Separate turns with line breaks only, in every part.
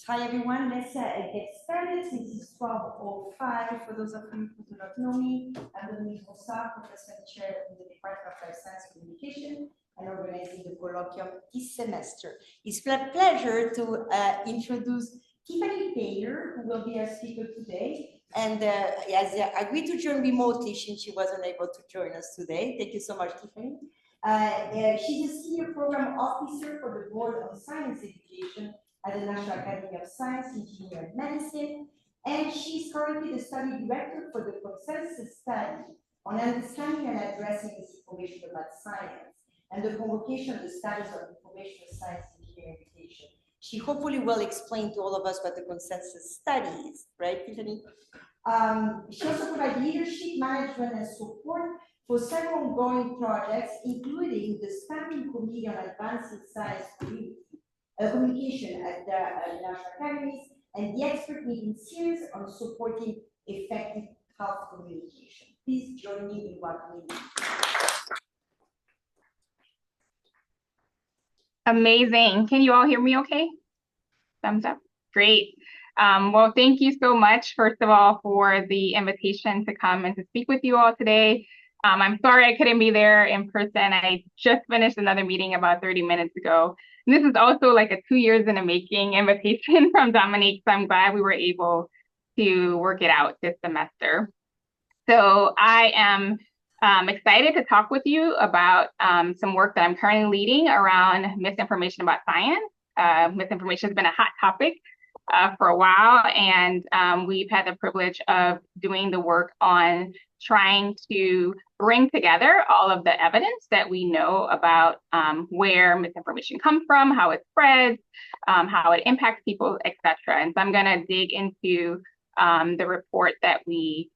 Hi everyone, let's get started. This is 12:05. For those of you who do not know me, I'm Dominique Ronsard, Professor and Chair in the Department of Life Science Communication and organizing the Colloquium this semester. It's a pleasure to introduce Tiffany Taylor, who will be our speaker today, and has agreed to join remotely since she was unable to join us today. Thank you so much, Tiffany. She's a Senior Program Officer for the Board of Science Education at the National Academy of Science, Engineering, and Medicine, and she's currently the study director for the consensus study on understanding and addressing misinformation about science and the convocation of the status of information science engineering education. She hopefully will explain to all of us what the consensus study is, right, Tiffany? She also provides leadership, management, and support for several ongoing projects, including the Standing Committee on Advancing Science Communication at the National Academies, and the expert meeting series on supporting effective health communication. Please join me in welcoming.
Amazing. Can you all hear me okay? Thumbs up. Great. Well, thank you so much, first of all, for the invitation to come and to speak with you all today. I'm sorry I couldn't be there in person. I just finished another meeting about 30 minutes ago. And this is also like a 2 years in the making invitation from Dominique, so I'm glad we were able to work it out this semester. So I am excited to talk with you about some work that I'm currently leading around misinformation about science. Misinformation has been a hot topic for a while, and we've had the privilege of doing the work on trying to bring together all of the evidence that we know about where misinformation comes from, how it spreads, how it impacts people, etc. And so I'm going to dig into the report that we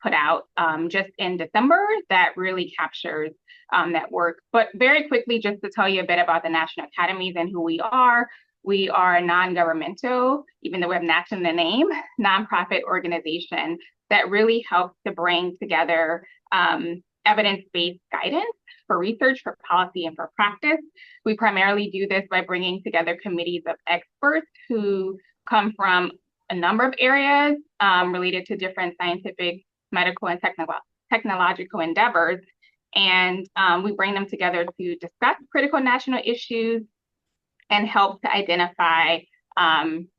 put out just in December that really captures that work. But very quickly, just to tell you a bit about the National Academies and who we are a non-governmental, even though we have national in the name, nonprofit organization that really helps to bring together evidence-based guidance for research, for policy, and for practice. We primarily do this by bringing together committees of experts who come from a number of areas related to different scientific, medical, and technological endeavors. And we bring them together to discuss critical national issues and help to identify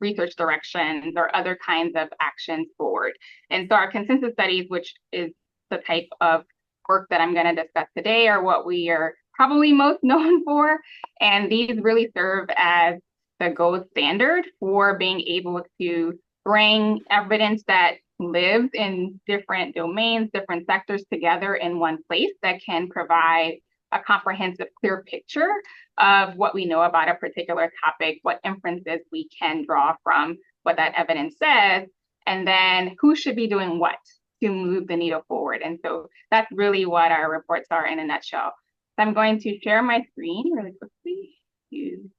research directions or other kinds of actions forward. And so our consensus studies, which is the type of work that I'm going to discuss today, are what we are probably most known for. And these really serve as the gold standard for being able to bring evidence that lives in different domains, different sectors together in one place that can provide a comprehensive, clear picture of what we know about a particular topic, what inferences we can draw from what that evidence says, and then who should be doing what to move the needle forward. And so that's really what our reports are in a nutshell. So I'm going to share my screen really quickly to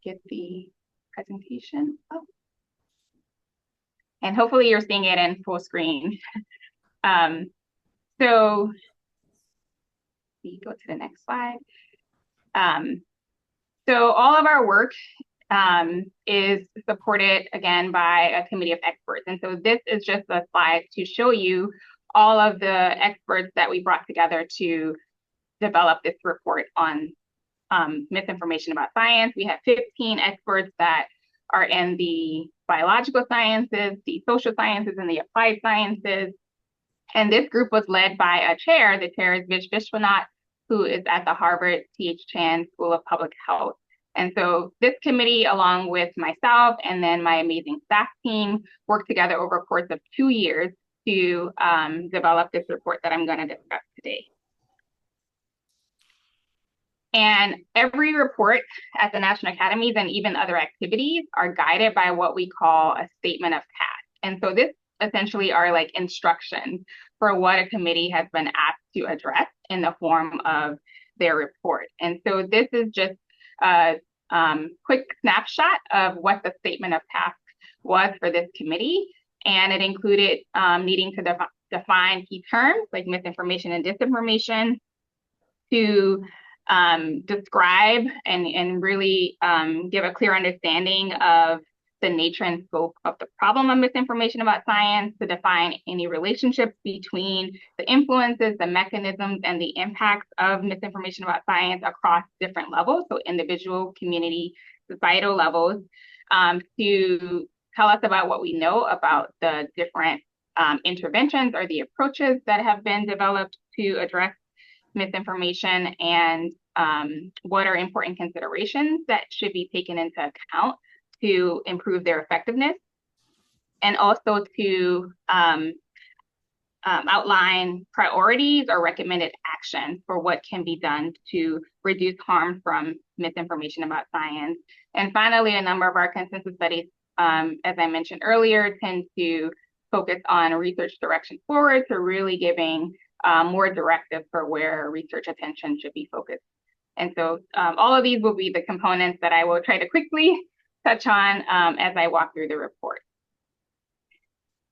get the presentation up. And hopefully you're seeing it in full screen. So we go to the next slide. So all of our work is supported, again, by a committee of experts. And so this is just a slide to show you all of the experts that we brought together to develop this report on misinformation about science. We have 15 experts that are in the biological sciences, the social sciences, and the applied sciences. And this group was led by a chair. The chair is Vish Vishwanath, who is at the Harvard T.H. Chan School of Public Health. And so this committee, along with myself and then my amazing staff team, worked together over a course of 2 years to develop this report that I'm going to discuss today. And every report at the National Academies and even other activities are guided by what we call a statement of task. And so this essentially are like instructions for what a committee has been asked to address in the form of their report. And so this is just a quick snapshot of what the statement of task was for this committee. And it included needing to define key terms like misinformation and disinformation, to describe and really give a clear understanding of the nature and scope of the problem of misinformation about science, to define any relationships between the influences, the mechanisms, and the impacts of misinformation about science across different levels, so individual, community, societal levels, to tell us about what we know about the different interventions or the approaches that have been developed to address misinformation, and what are important considerations that should be taken into account to improve their effectiveness, and also to outline priorities or recommended action for what can be done to reduce harm from misinformation about science. And finally, a number of our consensus studies, as I mentioned earlier, tend to focus on research direction forward, to really giving more directive for where research attention should be focused. And so all of these will be the components that I will try to quickly touch on as I walk through the report.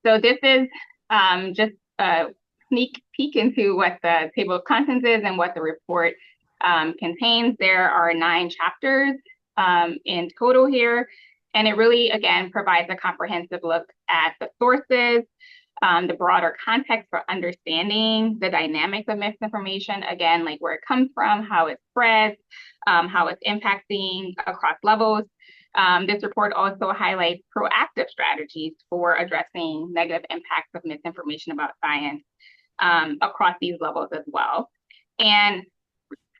So this is just a sneak peek into what the table of contents is and what the report contains. There are 9 chapters in total here, and it really, again, provides a comprehensive look at the sources, the broader context for understanding the dynamics of misinformation, again, like where it comes from, how it spreads, how it's impacting across levels. This report also highlights proactive strategies for addressing negative impacts of misinformation about science across these levels as well, and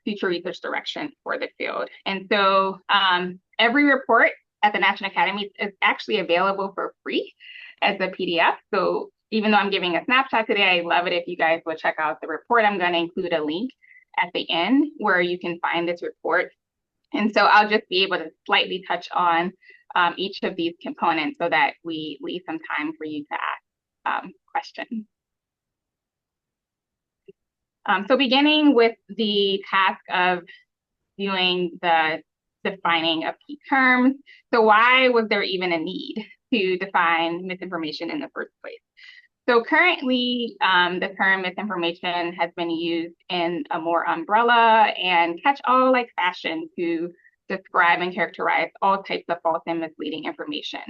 future research direction for the field. And so every report at the National Academies is actually available for free as a PDF. So even though I'm giving a snapshot today, I love it if you guys will check out the report. I'm going to include a link at the end where you can find this report. And so I'll just be able to slightly touch on each of these components so that we leave some time for you to ask questions. So beginning with the task of doing the defining of key terms. So why was there even a need to define misinformation in the first place? So currently, the term misinformation has been used in a more umbrella and catch-all-like fashion to describe and characterize all types of false and misleading information.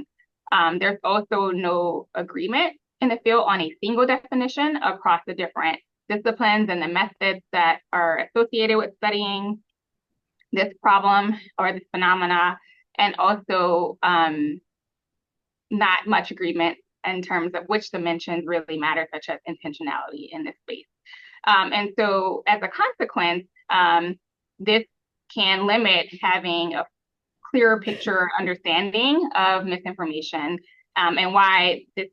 There's also no agreement in the field on a single definition across the different disciplines and the methods that are associated with studying this problem or this phenomena, and also not much agreement in terms of which dimensions really matter, such as intentionality in this space. And so as a consequence, this can limit having a clearer picture understanding of misinformation, and why this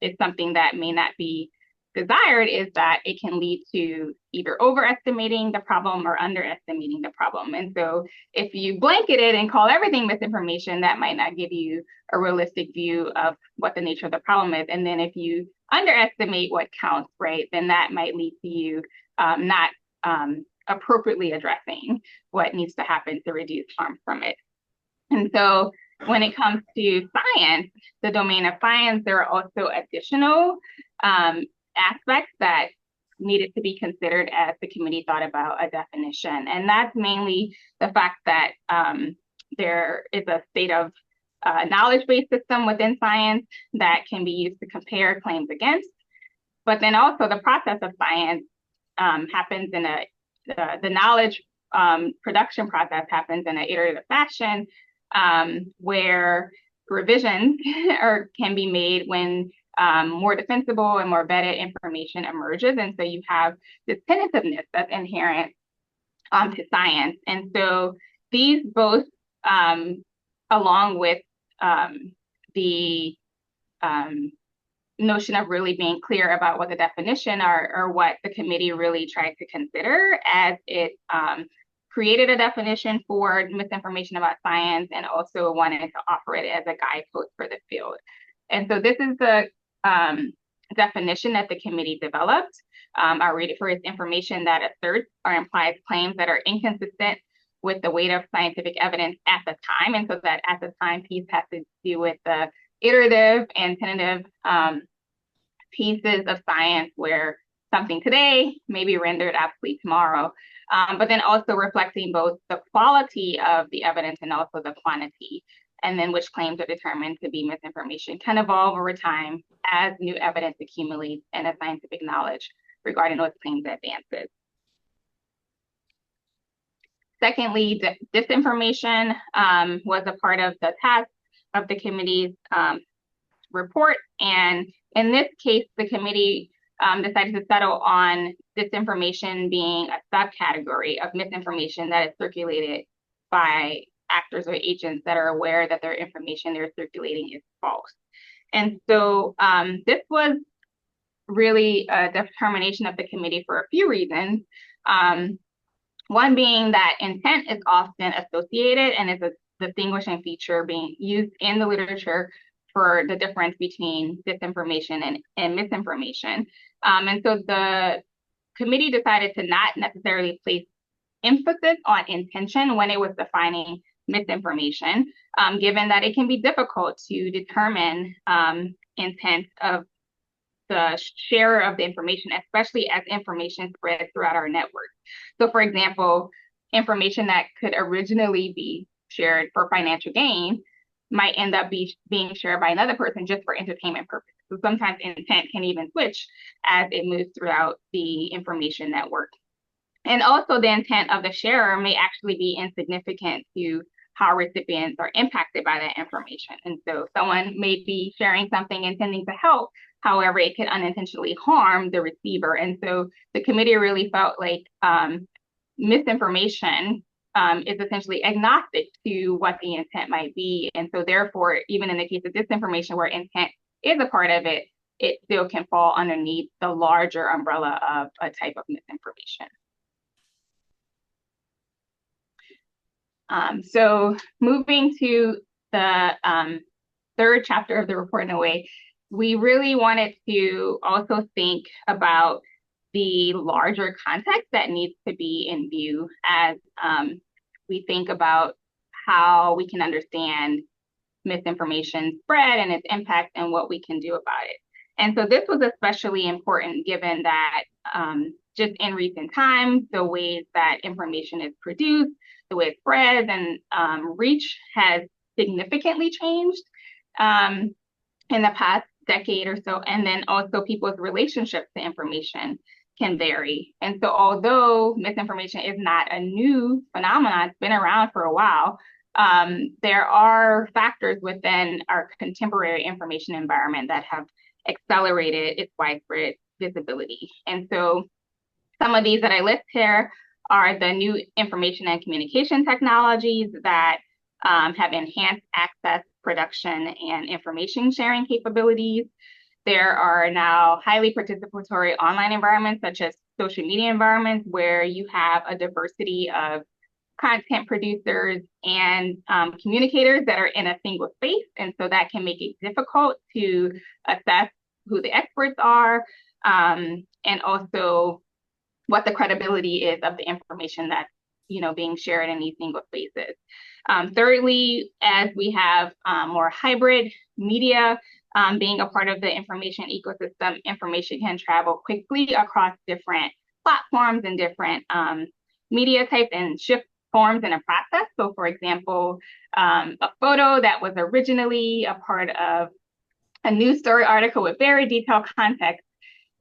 is something that may not be desired is that it can lead to either overestimating the problem or underestimating the problem. And so if you blanket it and call everything misinformation, that might not give you a realistic view of what the nature of the problem is. And then if you underestimate what counts, right, then that might lead to you not appropriately addressing what needs to happen to reduce harm from it. And so when it comes to science, the domain of science, there are also additional aspects that needed to be considered as the committee thought about a definition. And that's mainly the fact that there is a state of knowledge-based system within science that can be used to compare claims against. But then also the process of science happens in the knowledge production process happens in an iterative fashion, where revisions can be made when more defensible and more vetted information emerges. And so you have this tentativeness that's inherent to science. And so these both, along with the notion of really being clear about what the definition are what the committee really tried to consider as it created a definition for misinformation about science, and also wanted to offer it as a guidepost for the field. And so this is the definition that the committee developed. I'll read it for its information that asserts or implies claims that are inconsistent with the weight of scientific evidence at the time. And so that at the time piece has to do with the iterative and tentative pieces of science where something today may be rendered obsolete tomorrow. But then also reflecting both the quality of the evidence and also the quantity, and then which claims are determined to be misinformation can evolve over time as new evidence accumulates and as scientific knowledge regarding those claims advances. Secondly, disinformation was a part of the task of the committee's report. And in this case, the committee decided to settle on disinformation being a subcategory of misinformation that is circulated by actors or agents that are aware that their information they're circulating is false. And so this was really a determination of the committee for a few reasons. One being that intent is often associated and is a distinguishing feature being used in the literature for the difference between disinformation and misinformation. And so the committee decided to not necessarily place emphasis on intention when it was defining misinformation, given that it can be difficult to determine intent of the sharer of the information, especially as information spreads throughout our network. So for example, information that could originally be shared for financial gain might end up being shared by another person just for entertainment purposes. So sometimes intent can even switch as it moves throughout the information network. And also the intent of the sharer may actually be insignificant to how recipients are impacted by that information. And so someone may be sharing something intending to help, however, it could unintentionally harm the receiver. And so the committee really felt like misinformation is essentially agnostic to what the intent might be. And so therefore, even in the case of disinformation where intent is a part of it, it still can fall underneath the larger umbrella of a type of misinformation. So moving to the third chapter of the report in a way, we really wanted to also think about the larger context that needs to be in view as we think about how we can understand misinformation spread and its impact and what we can do about it. And so this was especially important given that just in recent times, the ways that information is produced, the way it spreads and reach has significantly changed in the past decade or so. And then also people's relationships to information can vary. And so although misinformation is not a new phenomenon, it's been around for a while, there are factors within our contemporary information environment that have accelerated its widespread visibility. And so some of these that I list here are the new information and communication technologies that have enhanced access, production, and information sharing capabilities. There are now highly participatory online environments, such as social media environments, where you have a diversity of content producers and communicators that are in a single space. And so that can make it difficult to assess who the experts are and also what the credibility is of the information that's being shared in these single spaces. Thirdly, as we have more hybrid media being a part of the information ecosystem, information can travel quickly across different platforms and different media types and shift forms in a process. So for example, a photo that was originally a part of a news story article with very detailed context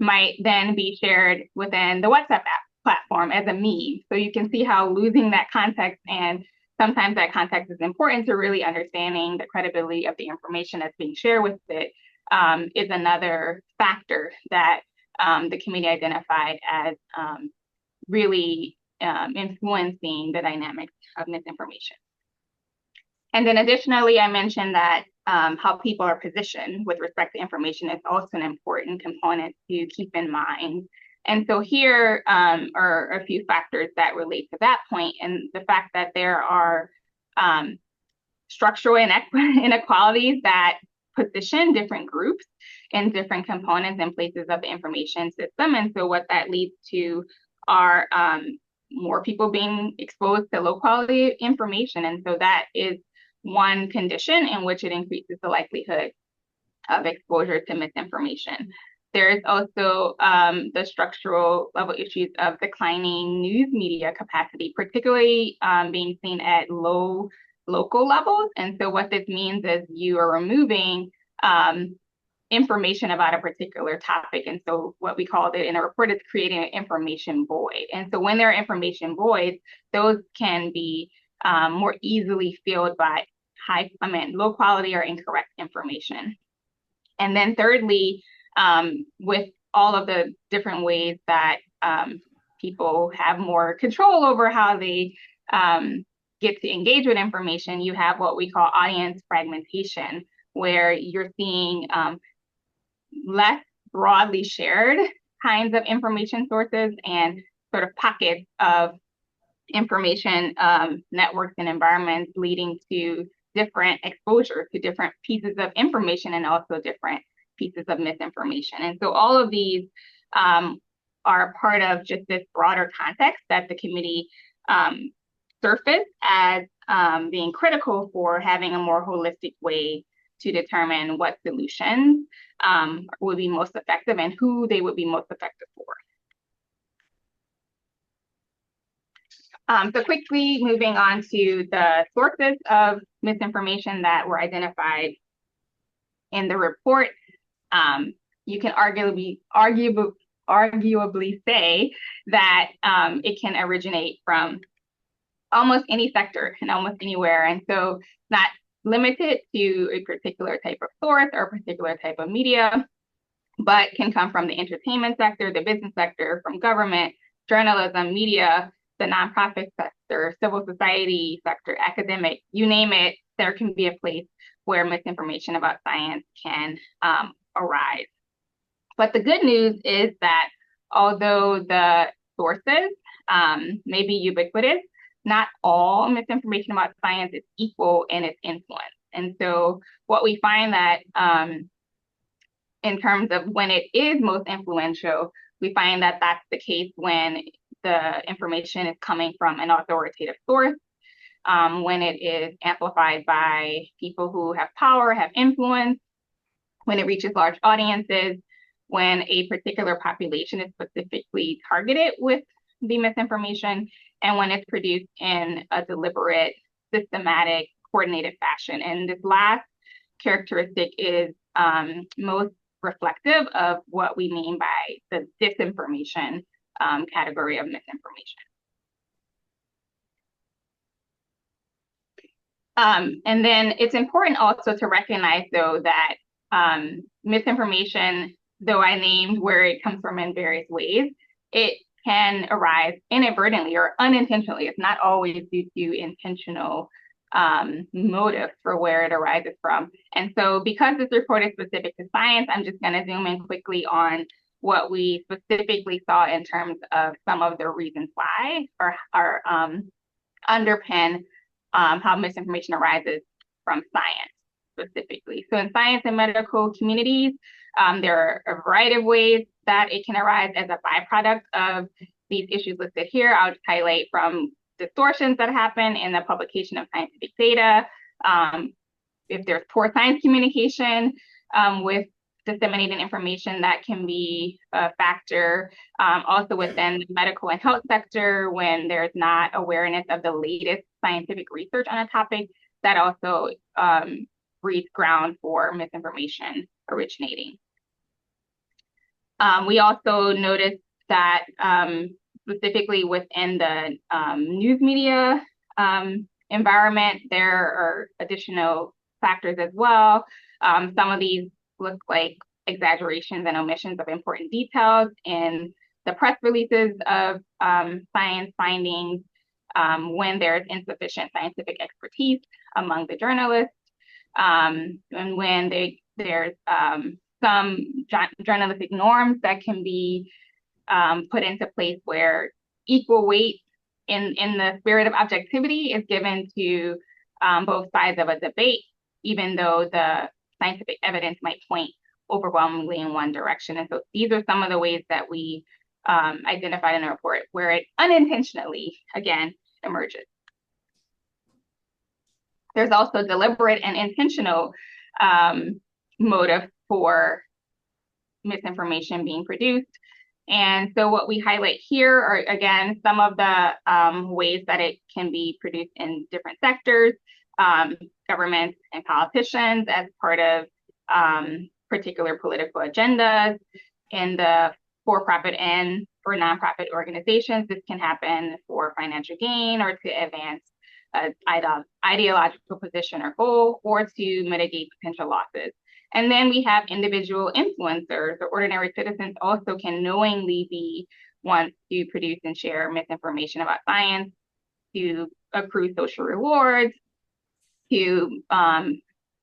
might then be shared within the WhatsApp app platform as a meme. So you can see how losing that context, and sometimes that context is important to really understanding the credibility of the information that's being shared with it, is another factor that the committee identified as really influencing the dynamics of misinformation. And then additionally, I mentioned that how people are positioned with respect to information is also an important component to keep in mind. And so here are a few factors that relate to that point, and the fact that there are structural inequalities that position different groups in different components and places of the information system. And so what that leads to are more people being exposed to low quality information. And so that is one condition in which it increases the likelihood of exposure to misinformation. There's also the structural level issues of declining news media capacity, particularly being seen at low local levels. And so what this means is you are removing information about a particular topic. And so what we called it in a report is creating an information void. And so when there are information voids, those can be more easily filled by low quality or incorrect information. And then thirdly, with all of the different ways that people have more control over how they get to engage with information, you have what we call audience fragmentation, where you're seeing less broadly shared kinds of information sources and sort of pockets of information networks and environments, leading to different exposure to different pieces of information and also different pieces of misinformation. And so all of these are part of just this broader context that the committee surfaced as being critical for having a more holistic way to determine what solutions would be most effective and who they would be most effective for. So quickly moving on to the sources of misinformation that were identified in the report, you can arguably say that it can originate from almost any sector and almost anywhere. And so not limited to a particular type of source or a particular type of media, but can come from the entertainment sector, the business sector, from government, journalism, media, the nonprofit sector, civil society sector, academic, you name it, there can be a place where misinformation about science can arise. But the good news is that although the sources may be ubiquitous, not all misinformation about science is equal in its influence. And so what we find that in terms of when it is most influential, we find that that's the case when the information is coming from an authoritative source, when it is amplified by people who have power, have influence, when it reaches large audiences, when a particular population is specifically targeted with the misinformation, and when it's produced in a deliberate, systematic, coordinated fashion. And this last characteristic is most reflective of what we mean by the disinformation category of misinformation. And then it's important also to recognize, though, that misinformation, though I named where it comes from in various ways, it can arise inadvertently or unintentionally. It's not always due to intentional motive for where it arises from. And so because this report is specific to science, I'm just going to zoom in quickly on what we specifically saw in terms of some of the reasons why or underpin how misinformation arises from science specifically. So in science and medical communities, there are a variety of ways that it can arise as a byproduct of these issues listed here. I'll just highlight from distortions that happen in the publication of scientific data, if there's poor science communication with disseminating information, that can be a factor. Also within the medical and health sector, when there's not awareness of the latest scientific research on a topic, that also breeds ground for misinformation originating. We also noticed that specifically within the news media environment, there are additional factors as well. Some of these look like exaggerations and omissions of important details in the press releases of science findings, when there's insufficient scientific expertise among the journalists, and when there's some journalistic norms that can be put into place where equal weight in the spirit of objectivity is given to both sides of a debate, even though the scientific evidence might point overwhelmingly in one direction. And so these are some of the ways that we identified in the report where it unintentionally, again, emerges. There's also deliberate and intentional motive for misinformation being produced. And so what we highlight here are, again, some of the ways that it can be produced in different sectors, governments and politicians as part of particular political agendas. In the for-profit and or nonprofit organizations, this can happen for financial gain or to advance an ideological position or goal, or to mitigate potential losses. And then we have individual influencers, or ordinary citizens also can knowingly be ones to produce and share misinformation about science, to accrue social rewards, to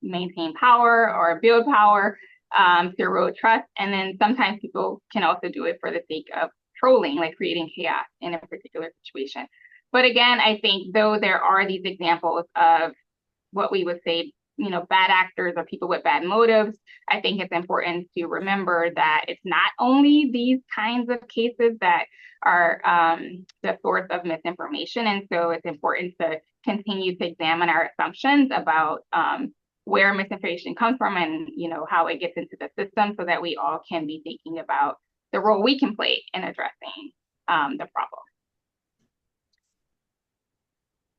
maintain power or build power, to erode trust. And then sometimes people can also do it for the sake of trolling, like creating chaos in a particular situation. But again, I think though there are these examples of what we would say, bad actors or people with bad motives, I think it's important to remember that it's not only these kinds of cases that are the source of misinformation. And so it's important to continue to examine our assumptions about where misinformation comes from and, how it gets into the system, so that we all can be thinking about the role we can play in addressing the problem.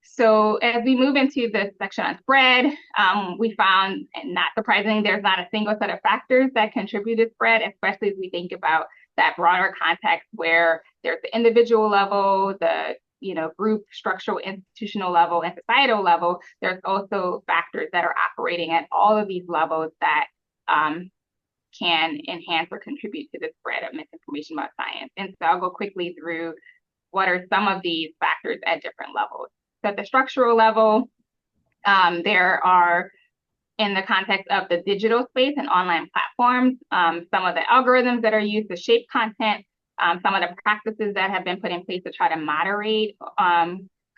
So as we move into the section on spread, we found, and not surprisingly, there's not a single set of factors that contribute to spread, especially as we think about that broader context where there's the individual level, the group, structural, institutional level, and societal level. There's also factors that are operating at all of these levels that can enhance or contribute to the spread of misinformation about science. And so I'll go quickly through what are some of these factors at different levels. So at the structural level, there are, in the context of the digital space and online platforms, some of the algorithms that are used to shape content, some of the practices that have been put in place to try to moderate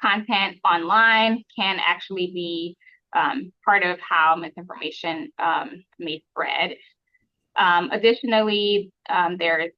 content online can actually be part of how misinformation may spread. Additionally, there's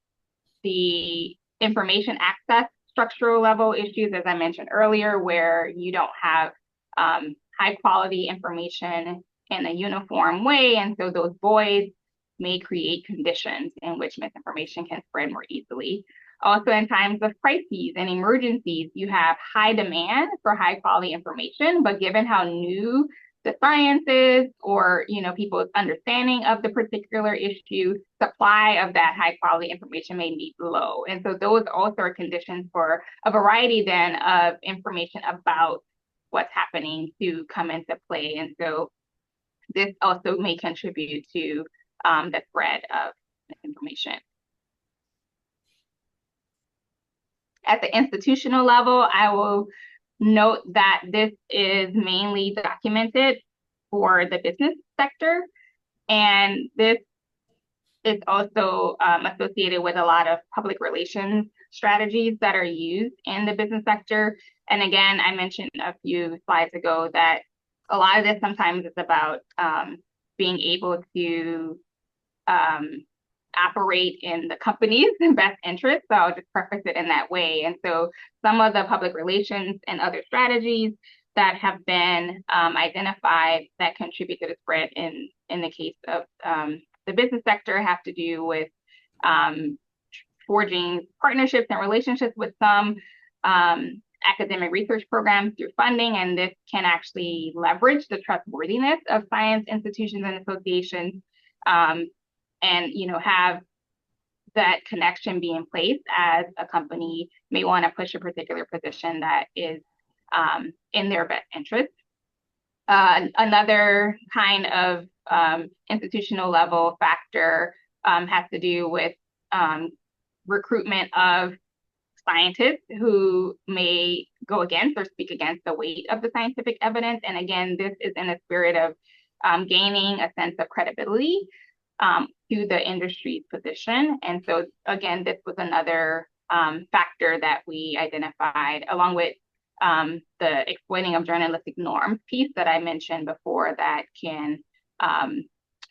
the information access structural level issues, as I mentioned earlier, where you don't have high quality information in a uniform way. And so those voids may create conditions in which misinformation can spread more easily. Also, in times of crises and emergencies, you have high demand for high quality information, but given how new the science is, or people's understanding of the particular issue, supply of that high quality information may be low. And so those also are conditions for a variety then of information about what's happening to come into play. And so this also may contribute to the spread of misinformation. At the institutional level, I will note that this is mainly documented for the business sector, and this is also associated with a lot of public relations strategies that are used in the business sector. And again, I mentioned a few slides ago that a lot of this sometimes is about being able to operate in the company's best interest. So I'll just preface it in that way. And so some of the public relations and other strategies that have been identified that contribute to the spread in the case of the business sector have to do with forging partnerships and relationships with some academic research programs through funding, and this can actually leverage the trustworthiness of science institutions and associations, and have that connection be in place as a company may want to push a particular position that is in their best interest. Another kind of institutional level factor has to do with recruitment of scientists who may go against or speak against the weight of the scientific evidence. And again, this is in the spirit of gaining a sense of credibility to the industry's position. And so again, this was another factor that we identified, along with the exploiting of journalistic norms piece that I mentioned before, that can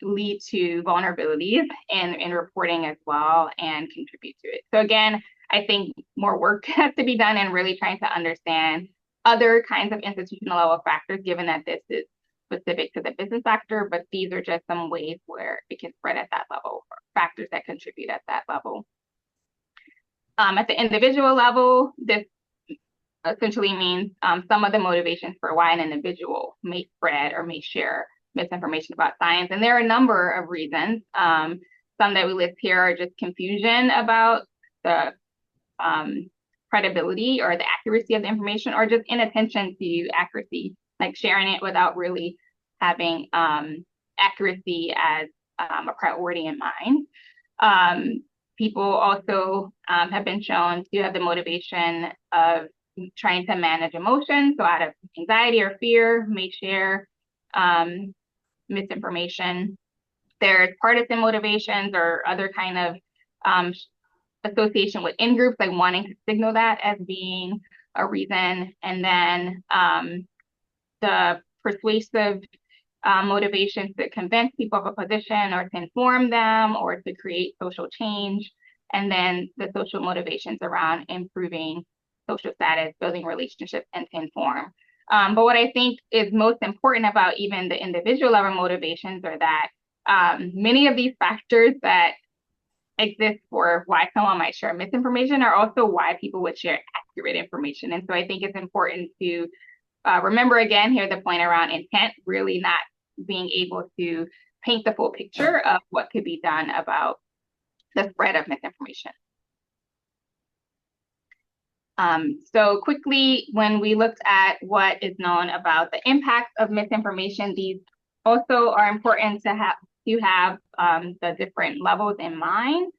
lead to vulnerabilities in reporting as well and contribute to it. So again, I think more work has to be done in really trying to understand other kinds of institutional level factors, given that this is specific to the business sector, but these are just some ways where it can spread at that level, or factors that contribute at that level. At the individual level, this essentially means some of the motivations for why an individual may spread or may share misinformation about science. And there are a number of reasons. Some that we list here are just confusion about the credibility or the accuracy of the information, or just inattention to accuracy, like sharing it without really having accuracy as a priority in mind. People also have been shown to have the motivation of trying to manage emotions, so out of anxiety or fear, may share misinformation. There's partisan motivations or other kind of association with in-groups, like wanting to signal that as being a reason. And then the persuasive motivations to convince people of a position or to inform them or to create social change. And then the social motivations around improving social status, building relationships, and to inform. But what I think is most important about even the individual level motivations are that many of these factors that exist for why someone might share misinformation are also why people would share accurate information. And so I think it's important to remember again here the point around intent, really not being able to paint the full picture of what could be done about the spread of misinformation. So quickly, when we looked at what is known about the impacts of misinformation, these also are important to have the different levels in mind.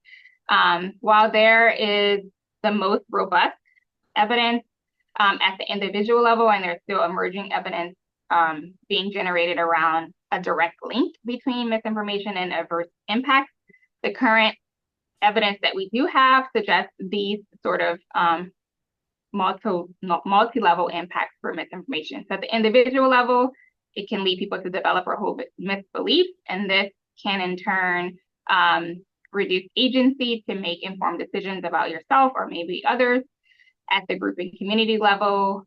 While there is the most robust evidence at the individual level, and there's still emerging evidence being generated around a direct link between misinformation and adverse impacts, the current evidence that we do have suggests these sort of multi-level impacts for misinformation. So at the individual level, it can lead people to develop or hold misbeliefs, and this can in turn reduce agency to make informed decisions about yourself or maybe others. At the group and community level,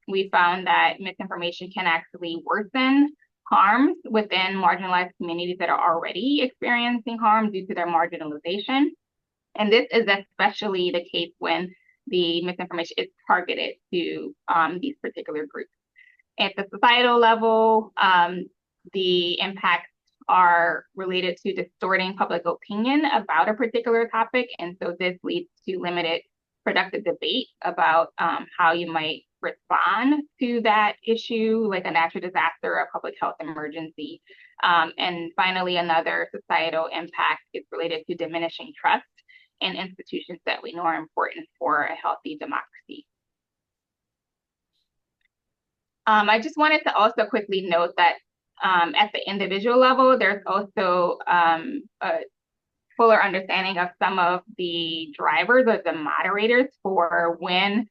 we found that misinformation can actually worsen harms within marginalized communities that are already experiencing harm due to their marginalization. And this is especially the case when the misinformation is targeted to these particular groups. At the societal level, the impacts are related to distorting public opinion about a particular topic. And so this leads to limited productive debate about how you might respond to that issue, like a natural disaster or a public health emergency. And finally, another societal impact is related to diminishing trust in institutions that we know are important for a healthy democracy. I just wanted to also quickly note that at the individual level, there's also a fuller understanding of some of the drivers or the moderators for when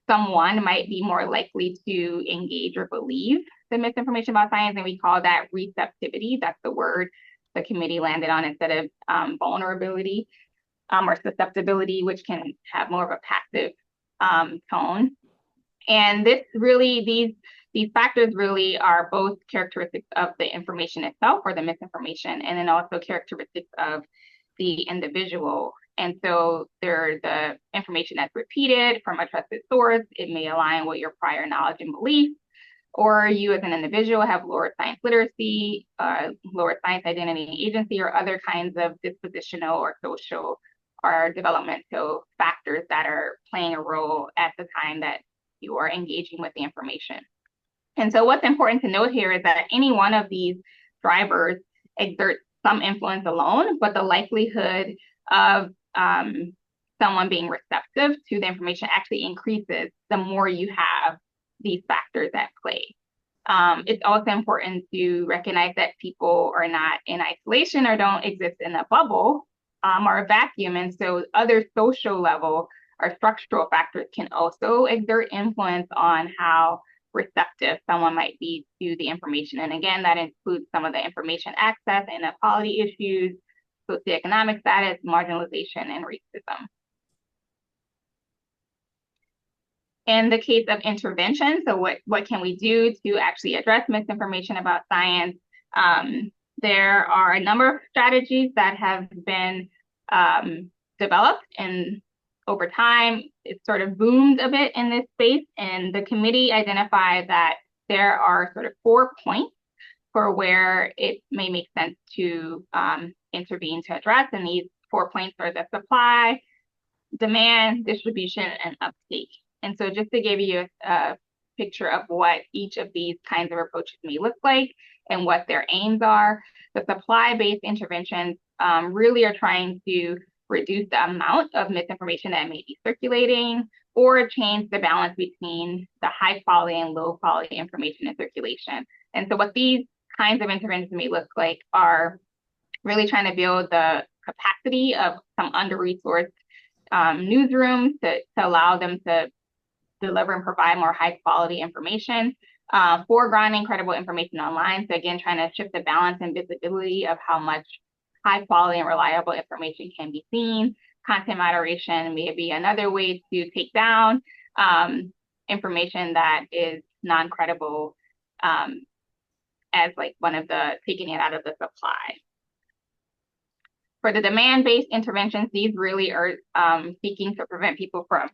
someone might be more likely to engage or believe the misinformation about science, and we call that receptivity. That's the word the committee landed on instead of vulnerability or susceptibility, which can have more of a passive tone. And these factors really are both characteristics of the information itself or the misinformation, and then also characteristics of the individual. And so they're the information that's repeated from a trusted source. It may align with your prior knowledge and beliefs, or you as an individual have lower science literacy, lower science identity and agency, or other kinds of dispositional or social or developmental factors that are playing a role at the time that you are engaging with the information. And so what's important to note here is that any one of these drivers exerts some influence alone, but the likelihood of someone being receptive to the information actually increases the more you have these factors at play. It's also important to recognize that people are not in isolation or don't exist in a bubble or a vacuum. And so other social level or structural factors can also exert influence on how receptive someone might be to the information. And again, that includes some of the information access and inequality issues, socioeconomic status, marginalization, and racism. In the case of intervention, so what can we do to actually address misinformation about science? There are a number of strategies that have been developed, and over time, it sort of boomed a bit in this space, and the committee identified that there are sort of 4 points for where it may make sense to intervene to address, and these 4 points are the supply, demand, distribution, and uptake. And so just to give you a picture of what each of these kinds of approaches may look like and what their aims are, the supply-based interventions really are trying to reduce the amount of misinformation that may be circulating or change the balance between the high quality and low quality information in circulation. And so what these kinds of interventions may look like are really trying to build the capacity of some under-resourced newsrooms to allow them to deliver and provide more high quality information, foregrounding credible information online. So again, trying to shift the balance and visibility of how much high quality and reliable information can be seen. Content moderation may be another way to take down information that is non-credible as like one of the taking it out of the supply. For the demand-based interventions, these really are seeking to prevent people from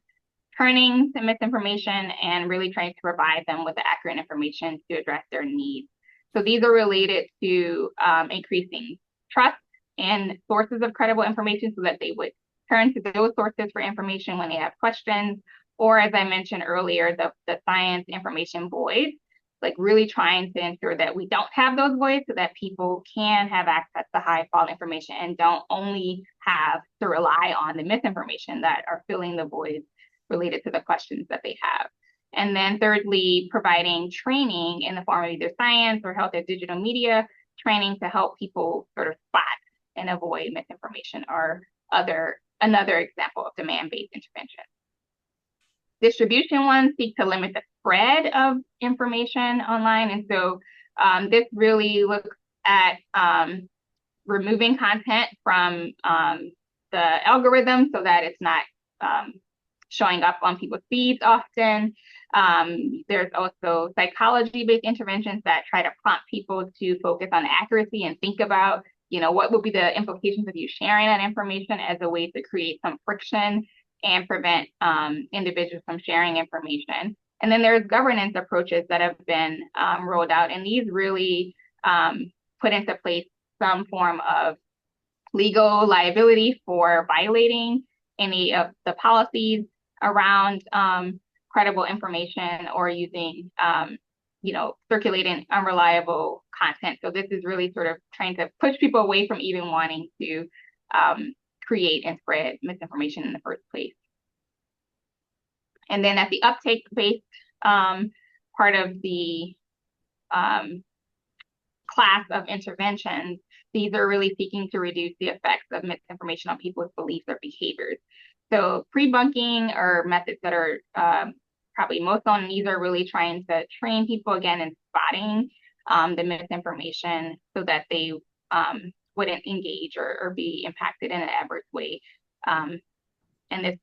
turning to misinformation and really trying to provide them with the accurate information to address their needs. So these are related to increasing trust in sources of credible information so that they would turn to those sources for information when they have questions, or as I mentioned earlier, the science information void, like really trying to ensure that we don't have those voids so that people can have access to high quality information and don't only have to rely on the misinformation that are filling the voids related to the questions that they have. And then thirdly, providing training in the form of either science or health or digital media training to help people sort of spot and avoid misinformation or another example of demand-based intervention. Distribution ones seek to limit the spread of information online. And so this really looks at removing content from the algorithm so that it's not showing up on people's feeds often. There's also psychology-based interventions that try to prompt people to focus on accuracy and think about, what would be the implications of you sharing that information as a way to create some friction and prevent individuals from sharing information. And then there's governance approaches that have been rolled out, and these really put into place some form of legal liability for violating any of the policies around credible information or using, circulating unreliable content. So this is really sort of trying to push people away from even wanting to create and spread misinformation in the first place. And then at the uptake-based part of the class of interventions, these are really seeking to reduce the effects of misinformation on people's beliefs or behaviors. So pre-bunking are methods that are probably most known. These are really trying to train people again in spotting the misinformation so that they wouldn't engage or be impacted in an adverse way. And this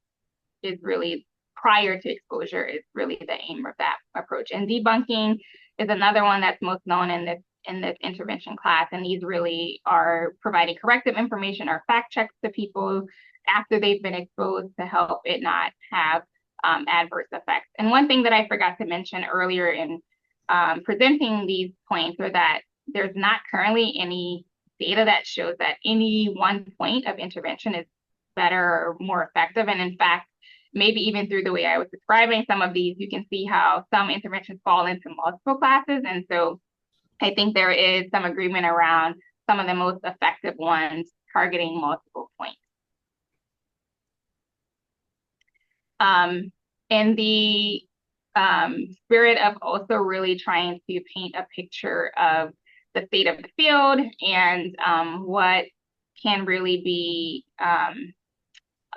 is really prior to exposure is really the aim of that approach. And debunking is another one that's most known in this intervention class. And these really are providing corrective information or fact checks to people after they've been exposed to help it not have adverse effects. And one thing that I forgot to mention earlier in presenting these points are that there's not currently any data that shows that any one point of intervention is better or more effective. And in fact, maybe even through the way I was describing some of these, you can see how some interventions fall into multiple classes. And so I think there is some agreement around some of the most effective ones targeting multiple points. In the spirit of also really trying to paint a picture of the state of the field and what can really be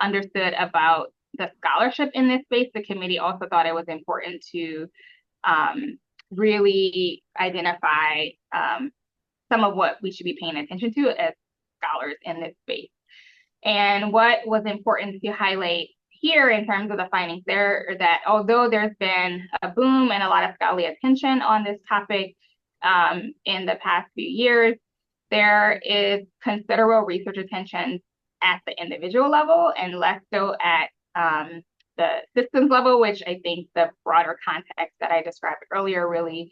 understood about the scholarship in this space, the committee also thought it was important to really identify some of what we should be paying attention to as scholars in this space. And what was important to highlight here in terms of the findings there are that although there's been a boom and a lot of scholarly attention on this topic in the past few years, there is considerable research attention at the individual level and less so at the systems level, which I think the broader context that I described earlier really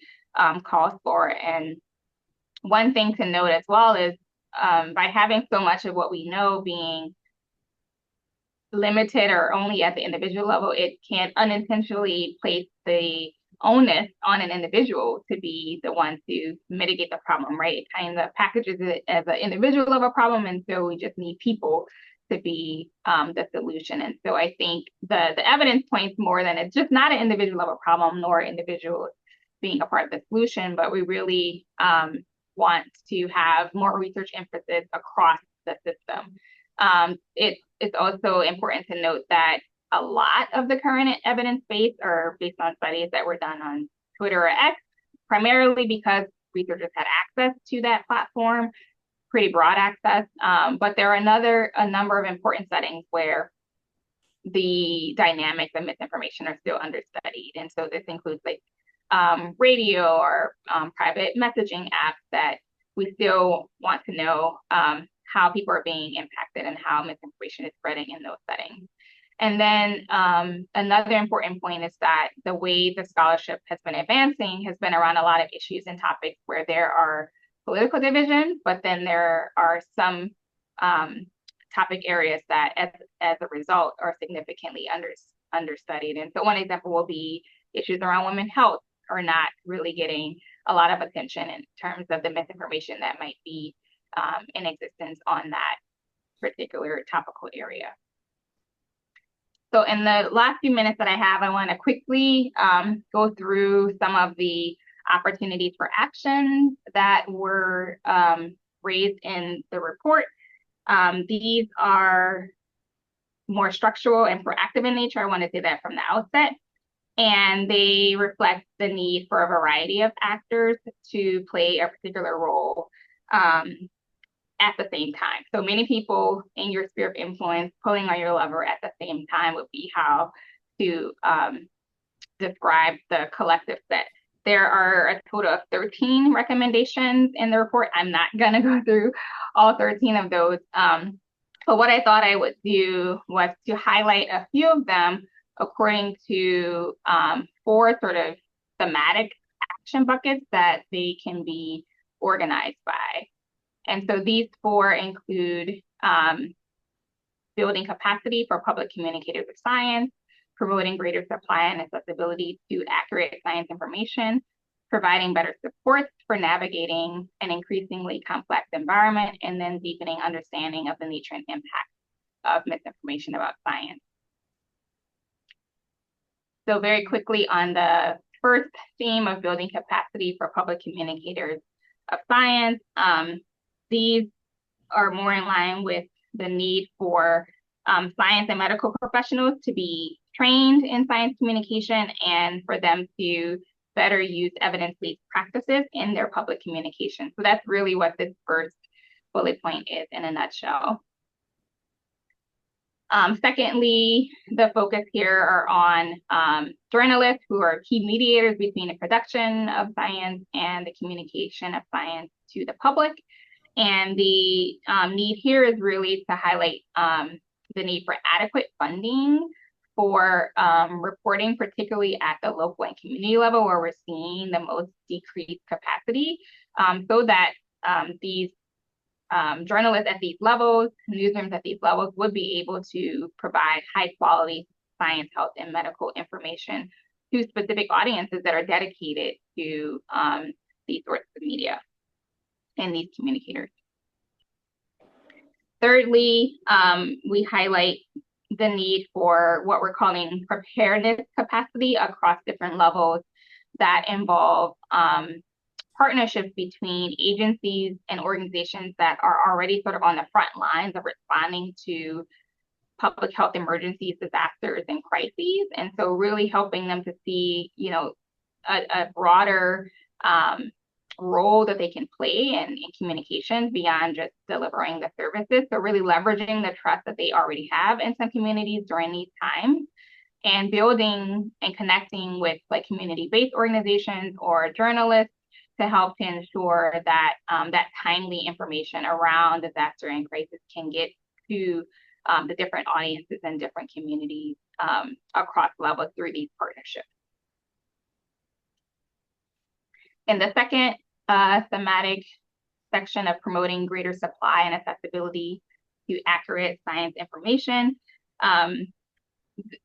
calls for. And one thing to note as well is by having so much of what we know being limited or only at the individual level, it can unintentionally place the onus on an individual to be the one to mitigate the problem, right? It kind of packages it as an individual level problem, and so we just need people to be the solution. And so I think the evidence points more than it's just not an individual level problem, nor individuals being a part of the solution, but we really want to have more research emphasis across the system. It's also important to note that a lot of the current evidence base are based on studies that were done on Twitter or X, primarily because researchers had access to that platform, pretty broad access. But there are a number of important settings where the dynamics of misinformation are still understudied. And so this includes like radio or private messaging apps that we still want to know how people are being impacted and how misinformation is spreading in those settings. And then another important point is that the way the scholarship has been advancing has been around a lot of issues and topics where there are political divisions, but then there are some topic areas that as a result are significantly understudied. And so one example will be issues around women's health are not really getting a lot of attention in terms of the misinformation that might be in existence on that particular topical area. So in the last few minutes that I have, I want to quickly go through some of the opportunities for action that were raised in the report. These are more structural and proactive in nature. I want to say that from the outset. And they reflect the need for a variety of actors to play a particular role at the same time. So many people in your sphere of influence pulling on your lever at the same time would be how to describe the collective set. There are a total of 13 recommendations in the report. I'm not going to go through all 13 of those. But what I thought I would do was to highlight a few of them according to 4 sort of thematic action buckets that they can be organized by. And so these 4 include building capacity for public communicators of science, promoting greater supply and accessibility to accurate science information, providing better support for navigating an increasingly complex environment, and then deepening understanding of the nature and impact of misinformation about science. So very quickly on the first theme of building capacity for public communicators of science, these are more in line with the need for science and medical professionals to be trained in science communication and for them to better use evidence-based practices in their public communication. So that's really what this first bullet point is in a nutshell. Secondly, the focus here are on journalists who are key mediators between the production of science and the communication of science to the public. And the need here is really to highlight the need for adequate funding for reporting, particularly at the local and community level where we're seeing the most decreased capacity, so that these journalists at these levels, newsrooms at these levels would be able to provide high quality science, health, and medical information to specific audiences that are dedicated to these sorts of media and these communicators. Thirdly, we highlight the need for what we're calling preparedness capacity across different levels that involve partnerships between agencies and organizations that are already sort of on the front lines of responding to public health emergencies, disasters, and crises. And so really helping them to see, you know, a broader role that they can play in communications beyond just delivering the services. So really leveraging the trust that they already have in some communities during these times, and building and connecting with like community-based organizations or journalists to help to ensure that that timely information around disaster and crisis can get to the different audiences and different communities across levels through these partnerships. In the second thematic section of promoting greater supply and accessibility to accurate science information,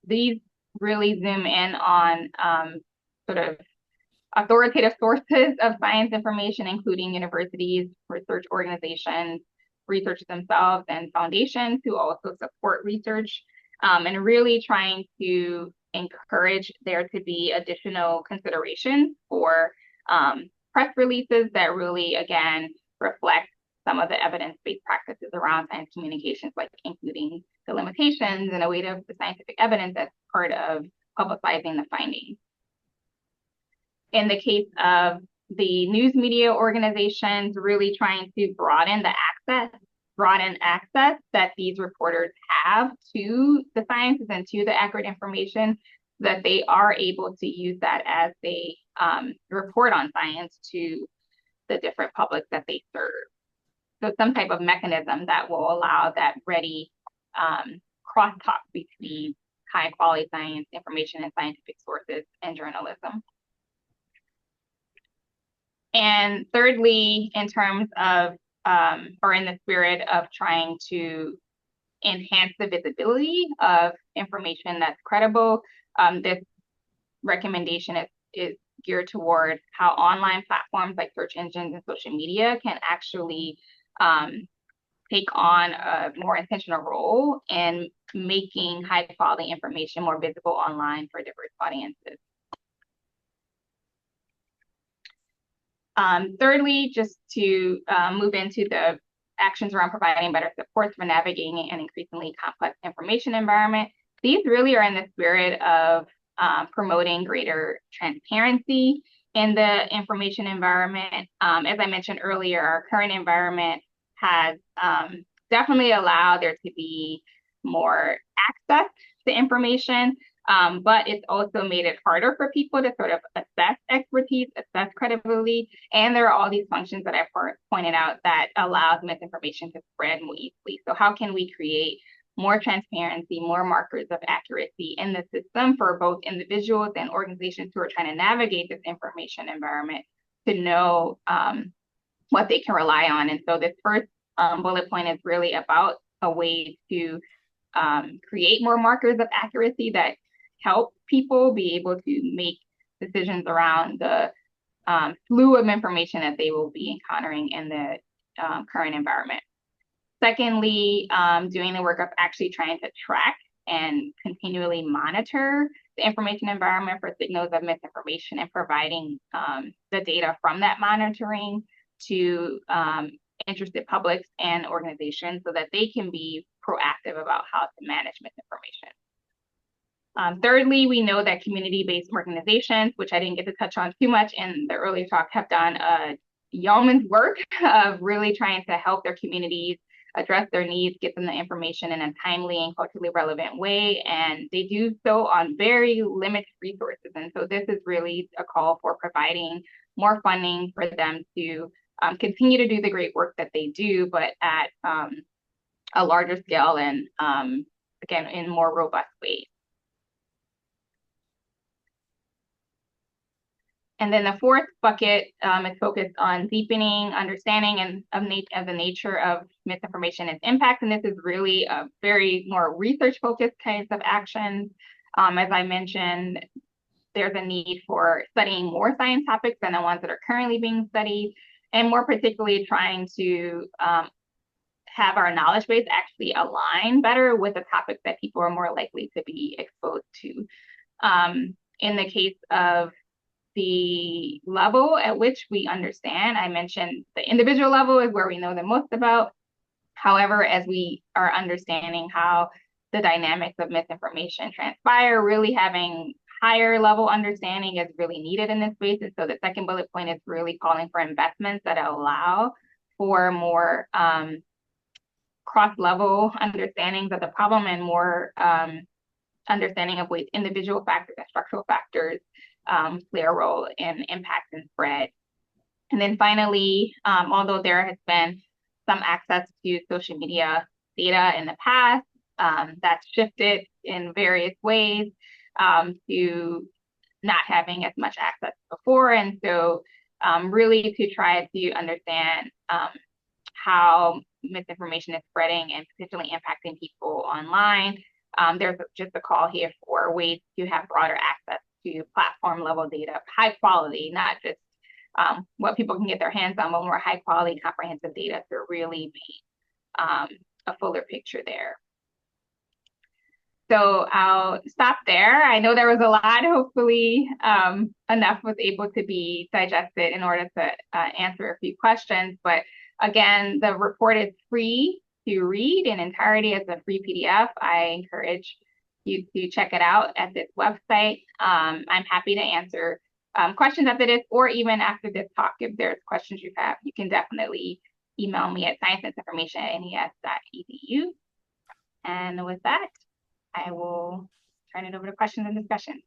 these really zoom in on sort of authoritative sources of science information, including universities, research organizations, researchers themselves, and foundations who also support research, and really trying to encourage there to be additional considerations for press releases that really, again, reflect some of the evidence-based practices around science communications, like including the limitations and the weight of the scientific evidence as part of publicizing the findings. In the case of the news media organizations, really trying to broaden access that these reporters have to the sciences and to the accurate information, that they are able to use that as they report on science to the different publics that they serve. So some type of mechanism that will allow that ready crosstalk between high quality science information and scientific sources and journalism. And thirdly, in terms of, or in the spirit of trying to enhance the visibility of information that's credible, this recommendation is geared toward how online platforms like search engines and social media can actually take on a more intentional role in making high quality information more visible online for diverse audiences. Thirdly, just to move into the actions around providing better supports for navigating an increasingly complex information environment. These really are in the spirit of promoting greater transparency in the information environment. As I mentioned earlier, our current environment has definitely allowed there to be more access to information, but it's also made it harder for people to sort of assess expertise, assess credibility, and there are all these functions that I've pointed out that allows misinformation to spread more easily. So how can we create more transparency, more markers of accuracy in the system for both individuals and organizations who are trying to navigate this information environment to know what they can rely on? And so this first bullet point is really about a way to create more markers of accuracy that help people be able to make decisions around the slew of information that they will be encountering in the current environment. Secondly, doing the work of actually trying to track and continually monitor the information environment for signals of misinformation and providing the data from that monitoring to interested publics and organizations so that they can be proactive about how to manage misinformation. Thirdly, we know that community-based organizations, which I didn't get to touch on too much in the earlier talk, have done yeoman's work of really trying to help their communities address their needs, get them the information in a timely and culturally relevant way, and they do so on very limited resources. And so this is really a call for providing more funding for them to continue to do the great work that they do, but at a larger scale and again, in more robust ways. And then the fourth bucket is focused on deepening understanding of the nature of misinformation and its impact. And this is really a very more research-focused kinds of actions. As I mentioned, there's a need for studying more science topics than the ones that are currently being studied, and more particularly trying to have our knowledge base actually align better with the topics that people are more likely to be exposed to. In the case of the level at which we understand, I mentioned the individual level is where we know the most about. However, as we are understanding how the dynamics of misinformation transpire, really having higher level understanding is really needed in this space. And so the second bullet point is really calling for investments that allow for more cross-level understandings of the problem and more understanding of ways individual factors and structural factors play a role in impact and spread. And then finally, although there has been some access to social media data in the past, that's shifted in various ways to not having as much access before. And so really to try to understand how misinformation is spreading and potentially impacting people online. There's just a call here for ways to have broader access to platform level data, high quality, not just what people can get their hands on, but more high quality comprehensive data to really make a fuller picture there. So I'll stop there. I know there was a lot, hopefully enough was able to be digested in order to answer a few questions. But again, the report is free to read in entirety as a free PDF. I encourage you to check it out at this website. I'm happy to answer questions after this, or even after this talk. If there's questions you have, you can definitely email me at scienceinformation@nes.edu. And with that, I will turn it over to questions and discussion.